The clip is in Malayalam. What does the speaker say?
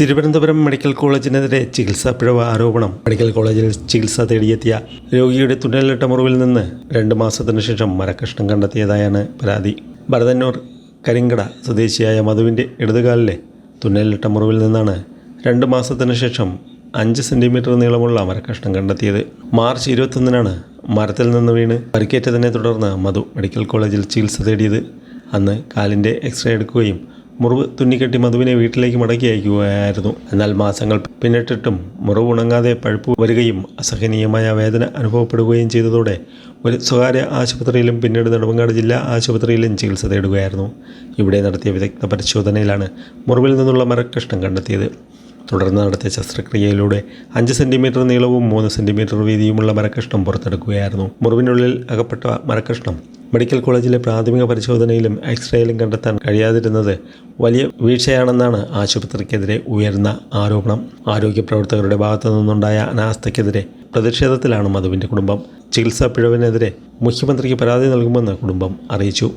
തിരുവനന്തപുരം മെഡിക്കൽ കോളേജിനെതിരെ ചികിത്സാ പിഴവ് ആരോപണം. മെഡിക്കൽ കോളേജിൽ ചികിത്സ തേടിയെത്തിയ രോഗിയുടെ തുന്നലിട്ട മുറിവിൽ നിന്ന് 2 മാസത്തിനു ശേഷം മരക്കഷ്ണം കണ്ടെത്തിയതായാണ് പരാതി. ഭരതന്നൂർ കരിങ്കട സ്വദേശിയായ മധുവിൻ്റെ ഇടതുകാലിലെ തുന്നലിട്ട മുറിവിൽ നിന്നാണ് 2 മാസത്തിനു ശേഷം 5 സെൻറ്റിമീറ്റർ നീളമുള്ള മരക്കഷ്ണം കണ്ടെത്തിയത്. മാർച്ച് 21-നാണ് മരത്തിൽ നിന്ന് വീണ് പരിക്കേറ്റതിനെ തുടർന്ന് മധു മെഡിക്കൽ കോളേജിൽ ചികിത്സ തേടിയത്. അന്ന് കാലിൻ്റെ എക്സ്റേ എടുക്കുകയും മുറിവ് തുന്നിക്കെട്ടി മധുവിനെ വീട്ടിലേക്ക് മടക്കി അയക്കുകയായിരുന്നു. എന്നാൽ മാസങ്ങൾ പിന്നിട്ടിട്ടും മുറിവ് ഉണങ്ങാതെ പഴുപ്പ് വരികയും അസഹനീയമായ വേദന അനുഭവപ്പെടുകയും ചെയ്തതോടെ ഒരു സ്വകാര്യ ആശുപത്രിയിലും പിന്നീട് നെടുമങ്ങാട് ജില്ലാ ആശുപത്രിയിലും ചികിത്സ തേടുകയായിരുന്നു. ഇവിടെ നടത്തിയ വിദഗ്ധ പരിശോധനയിലാണ് മുറിവിൽ നിന്നുള്ള മരക്കഷ്ണം കണ്ടെത്തിയത്. തുടർന്ന് നടത്തിയ ശസ്ത്രക്രിയയിലൂടെ 5 സെൻറ്റിമീറ്റർ നീളവും 3 സെൻറ്റിമീറ്റർ വീതിയുമുള്ള മരക്കഷ്ണം പുറത്തെടുക്കുകയായിരുന്നു. മുറിവിനുള്ളിൽ അകപ്പെട്ട മരക്കഷ്ണം മെഡിക്കൽ കോളേജിലെ പ്രാഥമിക പരിശോധനയിലും എക്സ്റേയിലും കണ്ടെത്താൻ കഴിയാതിരുന്നത് വലിയ വീഴ്ചയാണെന്നാണ് ആശുപത്രിക്കെതിരെ ഉയർന്ന ആരോപണം. ആരോഗ്യ പ്രവർത്തകരുടെ ഭാഗത്തു നിന്നുണ്ടായ അനാസ്ഥയ്ക്കെതിരെ പ്രതിഷേധത്തിലാണ് മധുവിൻ്റെ കുടുംബം. ചികിത്സാ പിഴവിനെതിരെ മുഖ്യമന്ത്രിക്ക് പരാതി നൽകുമെന്ന് കുടുംബം അറിയിച്ചു.